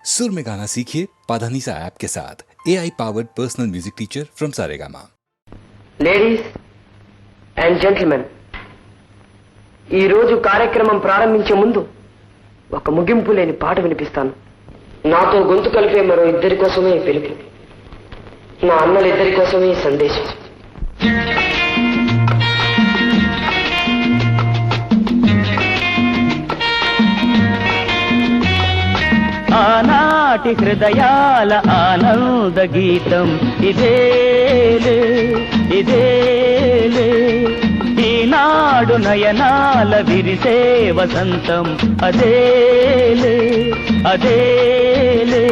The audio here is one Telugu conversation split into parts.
सुर में गाना सीखिए पाधानीसा ऐप के साथ AI powered personal music teacher from Saregama. Ladies and gentlemen, ఈ రోజు కార్యక్రమం ప్రారంభించే ముందు ఒక ముగింపు లేని పాట వినిపిస్తాను. నాతో గొంతు కలిపే మరో ఇద్దరి కోసమే ఈ పిలుపు, నా అన్నలిద్దరి కోసమే ఈ సందేశం. ఆనాటి హృదయాల ఆనంద గీతం ఇదేలే ఇదేలే, ఈనాడు నయనాల విరిసే వసంతం అదేలే అదేలే.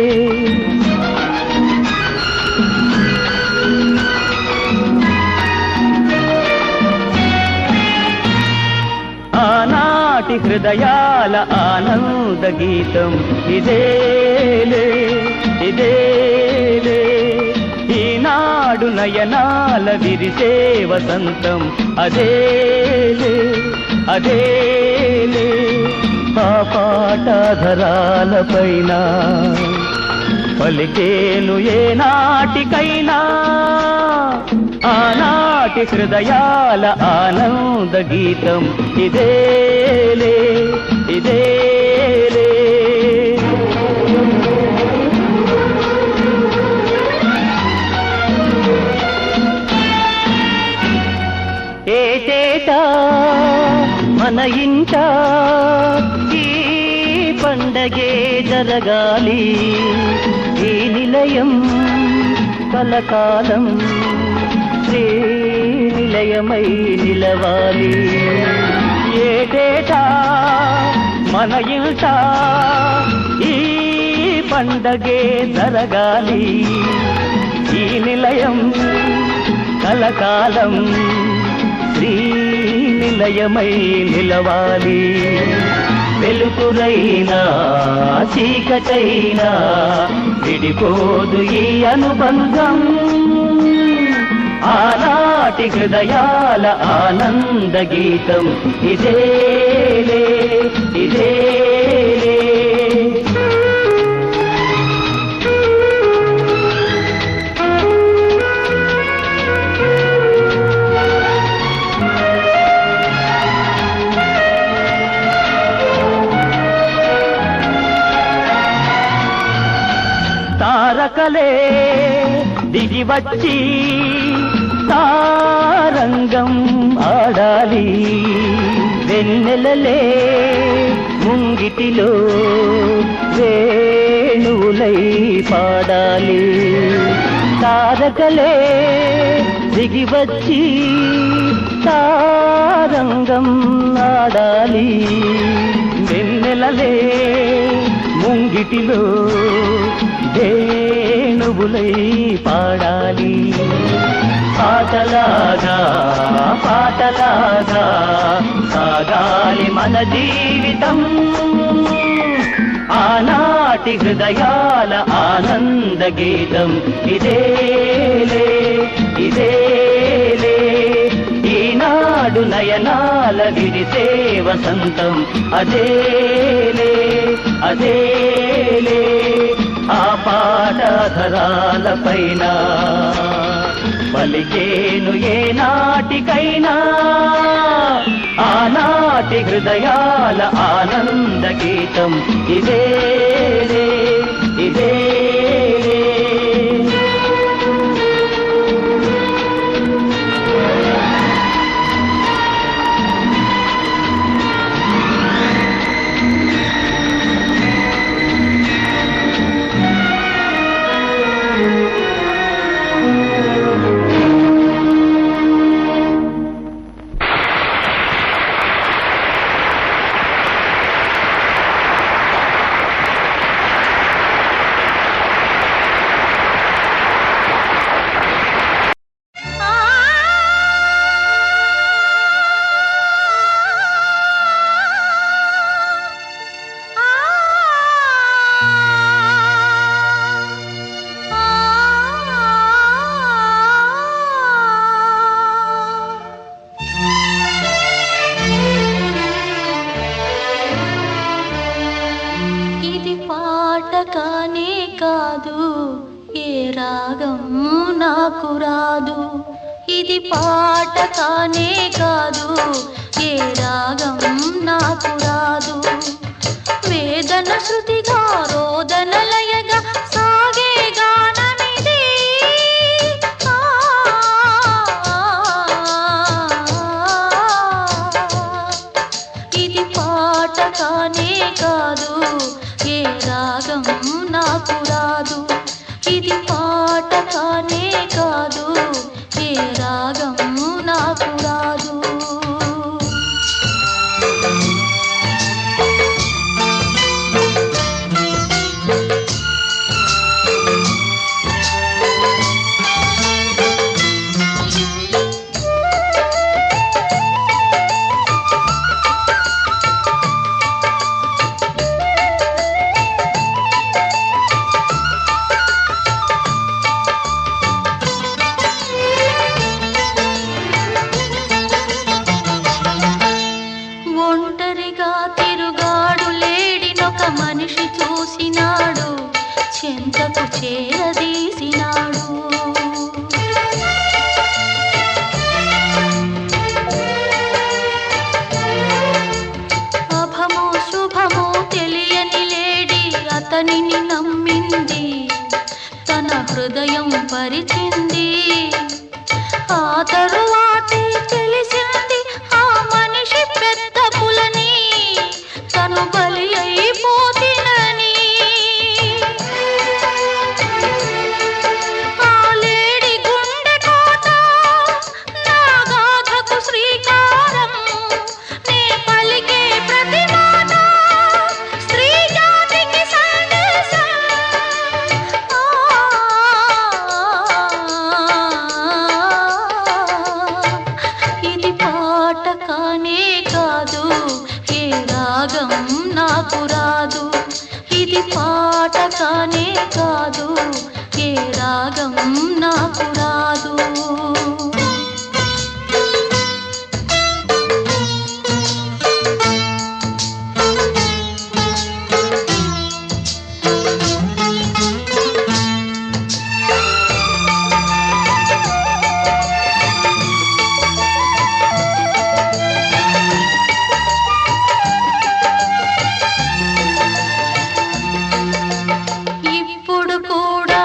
ఆనాటి హృదయాల ఆనంద గీతం ఇదేలే ఇదేలే, ఈనాడు నయనాల విరిసే వసంతం అదేలే అదేలే. ఆ పాటధరాలపైన పలికేను ఏ నాటికైనా ఆనాటి హృదయాల ఆనంద గీతం ఇదేలే ఇదేలే. ఏటేటా మన ఇంట ఈ పండగే జరగాలి, ఈ నిలయం కలకాలం శ్రీ నిలయమై నిలవాలి. ఏటేటా మన ఇంట ఈ పండగే జరగాలి, ఈ నిలయం కలకాలం శ్రీ నిలయమై నిలవాలి. వెలుతురైనా చీకటైనా విడిపోదు ఈ అనుబంధం, ఆనాటి హృదయాల ఆనంద గీతం ఇదేలే ఇదేలే. తారకలే దిగి వచ్చి తారంగం ఆడాలి, వెన్నెలలే ముంగిటిలో వేణువులై పాడాలి. తారకలే దిగి వచ్చి తారంగం ఆడాలి, వెన్నెలలే ముంగిటిలో వేణువులై పాడాలి. పాటలాగా పాటలాగా సాగాలి మన జీవితం, ఆనాటి హృదయాల ఆనంద గీతం ఇదేలే ఇదేలే. ఈనాడు నయనాల విరిసే వసంతం అదేలే అదేలే. ఆ పాటధరాలపైన పలికేను ఏ నాటికైనా ఆనాటి హృదయాల ఆనంద గీతం ఇదేలే ఇదేలే. కానే కాదు, ఏ రాగం నాకు రాదు. ఇది పాట కానే కాదు, ఏ రాగం నాకు రాదు. వేదన శృతిగా రోదన లయగా సాగే గానమిది. ఇది పాట కానే కాదు, ఏ రాగం నాకు రాదు. ఇది పాట కానే కాదు, ఏ రాగం నాకు రాదు. ఒంటరిగా తిరుగాడు లేడినొక మనిషి చూసినాడు, చెంతకు చేరదీసినాడు. అభమో శుభమో తెలియని లేడి అతనిని నమ్మింది, తన హృదయం పరిచింది. ఆ తరువాతే తెలిసింది ఆ మనిషి పెద్ద పులని, తను బలి అయిపోతినని. ఆ లేడి గుండె కోట నా గాథకు శ్రీకారం, నే పలికే ప్రతి మాట స్త్రీ జాతికి సందేశం. ఇది పాట కానే కాదు, ఏ రాగం నాకు రాదు. ఇది పాట కానే కాదు, ఏ రాగం నాకు రాదు. ఇప్పుడు కూడా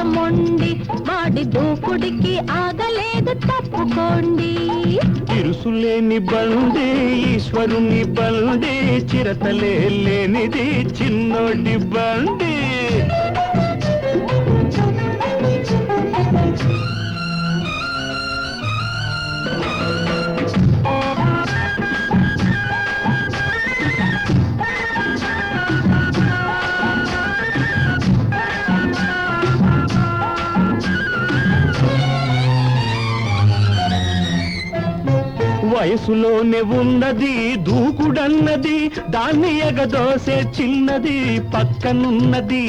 జగమొండి వాడి దూకుడికి ఆగలేదు తప్పుకోండి. ఇరుసులేని బండి ఈశ్వరుని బండి చిరతలే లేనిది చిన్నోడి బండి. వయసులోనే ఉన్నది దూకుడన్నది దాన్ని ఎగదోసే చిన్నది పక్కనున్నది.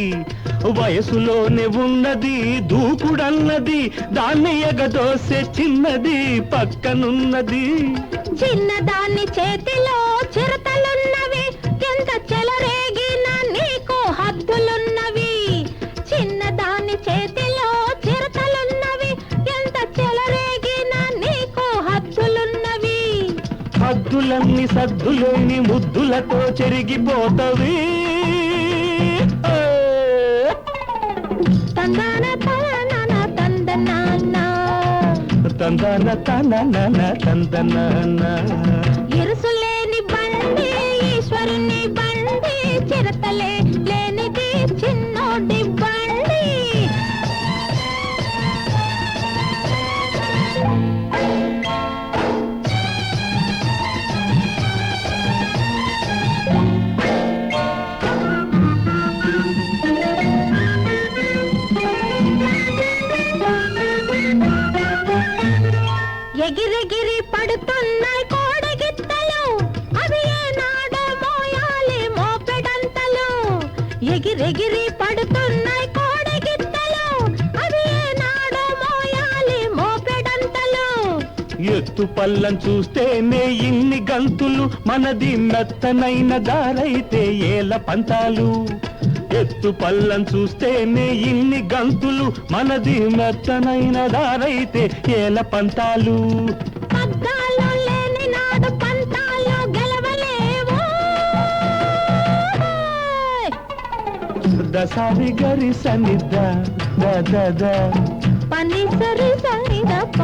వయసులోనే ఉన్నది దూకుడన్నది దాన్ని ఎగదోసే చిన్నది పక్కనున్నది. చిన్నదాన్ని చేతిలో చిరతలున్నవి ఎంత చెలరేగిన నీకు హద్దులున్నవి. చిన్నదాన్ని చేతిలో చిరతలున్నవి ఎంత చెలరేగిన నీకు హద్దులున్నవి. హద్దులన్నీ సద్దులేని ముద్దులతో చెరిగిపోతవి. తందాన తన తందనాన్న తందన తన తందన. ఇరుసులేని బండి ఈశ్వరుని బండి చిరతలే లేనిది చిన్నోడి బండి. ఎగిరెగిరి పడుతున్నాయి కోడగిత్తలు అవి ఏనాడో మోయాలి మోపెడంతలు. ఎగిరెగిరి పడుతున్నాయి కోడగిత్తలు అవి ఏనాడో మోయాలి మోపెడంతలు. ఎత్తు పల్లం చూస్తేనే ఇన్ని గంతులు మనది మెత్తనైన దారైతే ఏల పంతాలు. ఎత్తు పల్లం చూస్తేనే ఇన్ని గంతులు మనది మెత్తనైన దారైతే ఏల పంతాలు. పగ్గాలు లేని నాడు పంతాలు గెలవలేవు. దసారి గరి సనిద ద పని సరి సరిదప్ప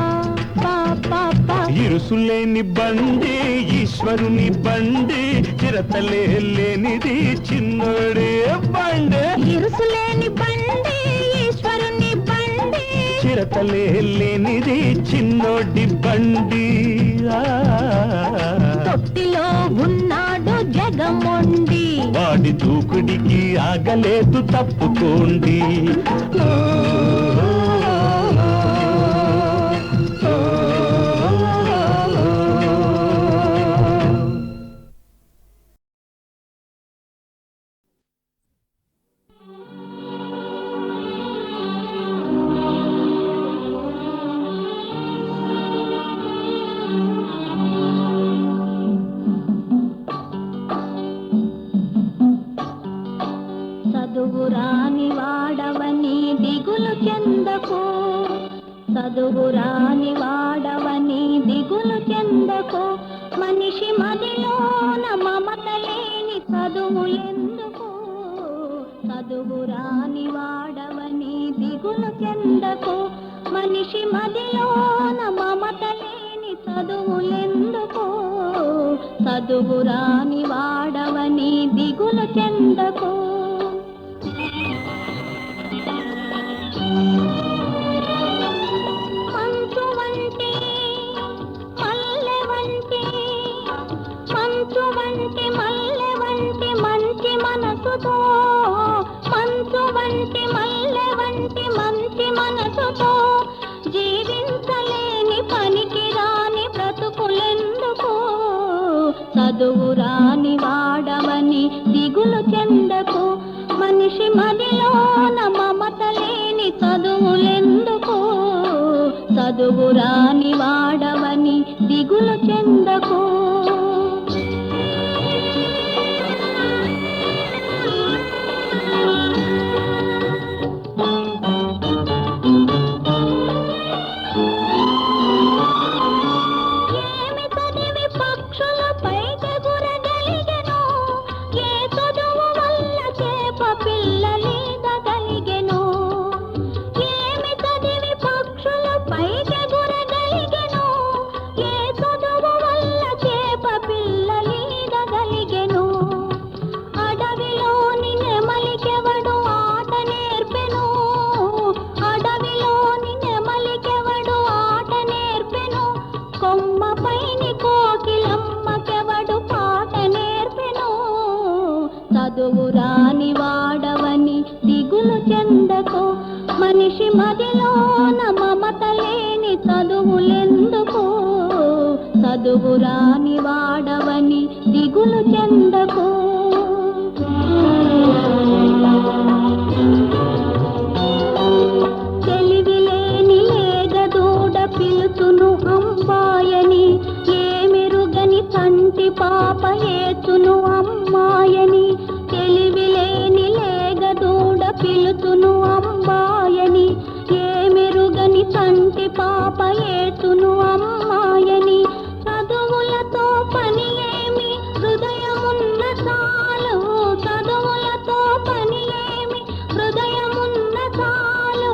ఇరుసులేని బండి ఈశ్వరుని బండి చిరతలే లేనిది చిన్నోడే బండి. ఇరుసులేని బండి ఈశ్వరుని బండి చిరతలే లేనిది చిన్నోడి బండి. తొట్టిలో ఉన్నాడు జగమొండి వాడి దూకుడికి ఆగలేదు తప్పుకోండి. చదువురాని వాడవని దిగులు చెందకు. చదువురాని వాడవని దిగులు చెందకు. మనిషి మదిలోన మమత లేని చదువులెందుకు. చదువురాని వాడవని దిగులు చెందకు. మనిషి మదిలోన మమత లేని చదువులెందుకు. చదువురాని వాడవని దిగులు చెందకు. మంచు వంటి మల్లె వంటి మంచు వంటి మల్లె వంటి మంచి మనసుతో. మంచు వంటి మల్లె వంటి మంచి మనసుతో జీవించలేని పనికి రాని బ్రతుకులెందుకు. చదువురాని వాడవని దిగులు చెందకు. మనిషి మదిలోన మమత లేని చదువులెందుకు. చదువురాని వాడవని దిగులు చెందకు. ఏమి చదివి పక్షుల పైకెగురగలిగెను. ఏ చదువు వల్ల చేప పిల్లలీదగలిగెను. చదువు రాని వాడవని దిగులు చెందకు మనిషి మదిలోన మమత లేని చదువులెందుకు చదువు రాని వాడవని దిగులు చెందకు తెలివిలేని లేగదూడ పిలుచును అమ్మాయని ఏమిరుగని తంటి పాప ఏచును అమ్మాయని తెలివిలేని లేగదూడ పిలుచును అమ్మాయని ఏమిరుగని తంటి పాప ఏచును అమ్మాయని చదువులతో పని ఏమి హృదయమున్న చాలు చదువులతో పని ఏమి హృదయమున్న చాలు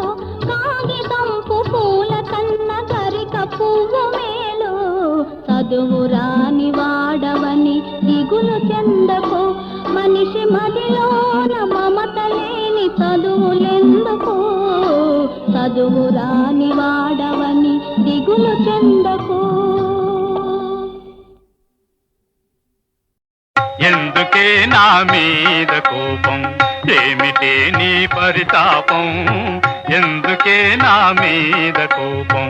కాగితంపు పూల కన్న గరిక పువ్వు మేలు చదువు రాని వాడవని దిగులు చెందకు మనిషి మదిలోన మమత లేని చదువులెందుకు చదువు రాని వాడవని దిగులు చెందకు ఎందుకే నా మీద కోపం ఏమిటే నీ పరితాపం ఎందుకే నా మీద కోపం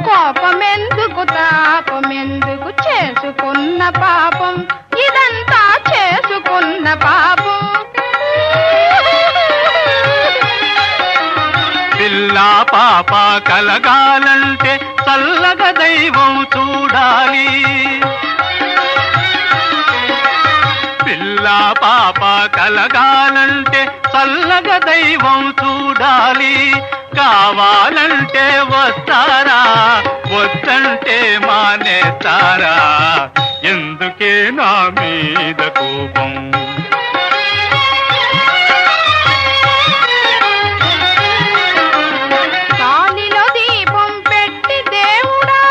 కోపమెందుకు తాపమెందుకు చేసుకున్న పాపం ఇదంతా చేసుకున్న పాపం పిల్ల పాప కలగాలంటే చల్లగా దైవం చూడాలి పిల్ల పాప కలగాలంటే చల్లగా దైవం చూడాలి కావాలంటే వస్తారా వద్దంటే మానేస్తారా ఎందుకే నా మీద కోపం గాలిలో దీపం పెట్టి దేవుడా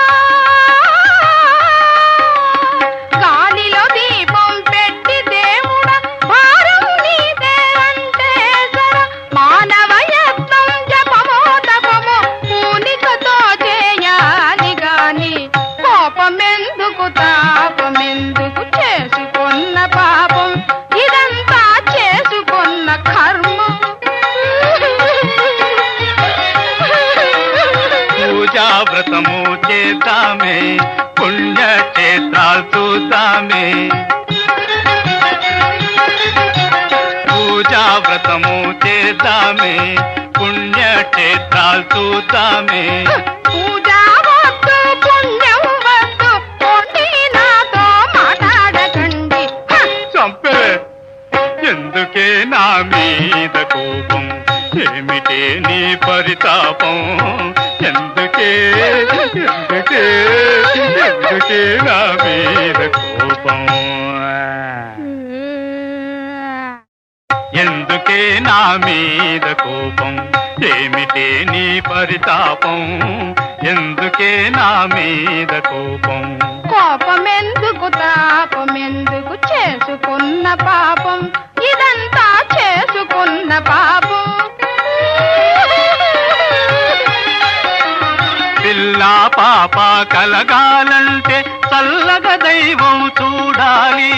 గాలిలో దీపం పెట్టి దేవుడా భారం నీదే అంటే సర మానవ యత్నం జపమో తపమో పూనికతో చేయాలి గాని కోపమెందుకు తాపమెందుకు చేసుకున్న పాపం ఇదంతా చేసుకున్న కర్మం పూజా వ్రతము చేద్దామే పుణ్యక్షేత్రాలు చూద్దామే పూజా వ్రతము చేద్దామే పుణ్యక్షేత్రాలు చూద్దామే పూజా వద్దు పుణ్యం వద్దు పోటీ నాతో మాట్లాడకండి చంపే ఎందుకే నా మీద కోపం ఏమిటే నీ పరితాపం ఎందుకే ఎందుకే ఎందుకే నా మీద కోపం ఎందుకే నా మీద కోపం ఏమిటే నీ పరితాపం ఎందుకే నా మీద కోపం కోపమెందుకు తాపమెందుకు చేసుకున్న పాపం ఇదంతా చేసుకున్న పాపం పిల్ల పాప కలగాలంటే చల్లగా దైవం చూడాలి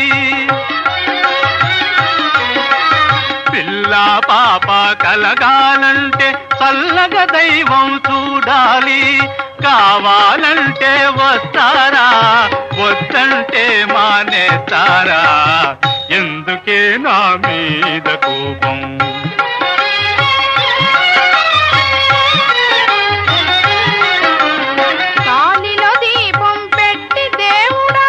పిల్ల పాప కలగాలంటే చల్లగా దైవం చూడాలి కావాలంటే వస్తారా వద్దంటే మానేస్తారా ఎందుకే నా మీద కోపం గాలిలో దీపం పెట్టి దేవుడా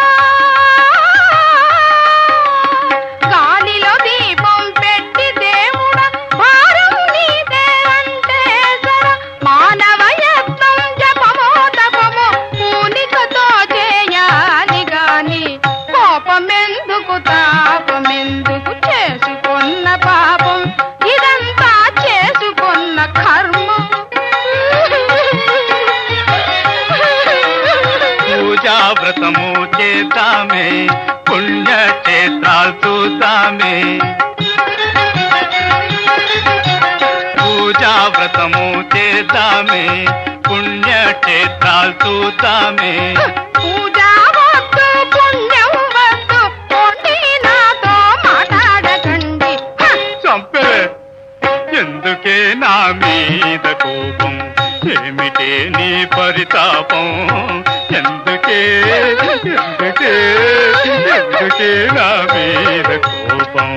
గాలిలో దీపం పెట్టి దేవుడా భారం నీదే అంటే సర మానవ యత్నం జపమో తపమో పూనికతో చేయాలి గాని కోపమెందుకు తాపమెందుకు చేసుకున్న పాపం ఇదంతా చేసుకున్న కర్మం పూజా వ్రతము చేద్దామే పుణ్యక్షేత్రాలు చూద్దామే పూజా వ్రతము చేద్దామే పుణ్యక్షేత్రాలు చూద్దామే పూజా వద్దు పుణ్యం వద్దు పోటీ నాతో మాట్లాడకండి ఎందుకే నా మీద కోపం, ఏమిటే నీ పరితాపం, ఎందుకే ఎందుకే ఎందుకే నా మీద కోపం.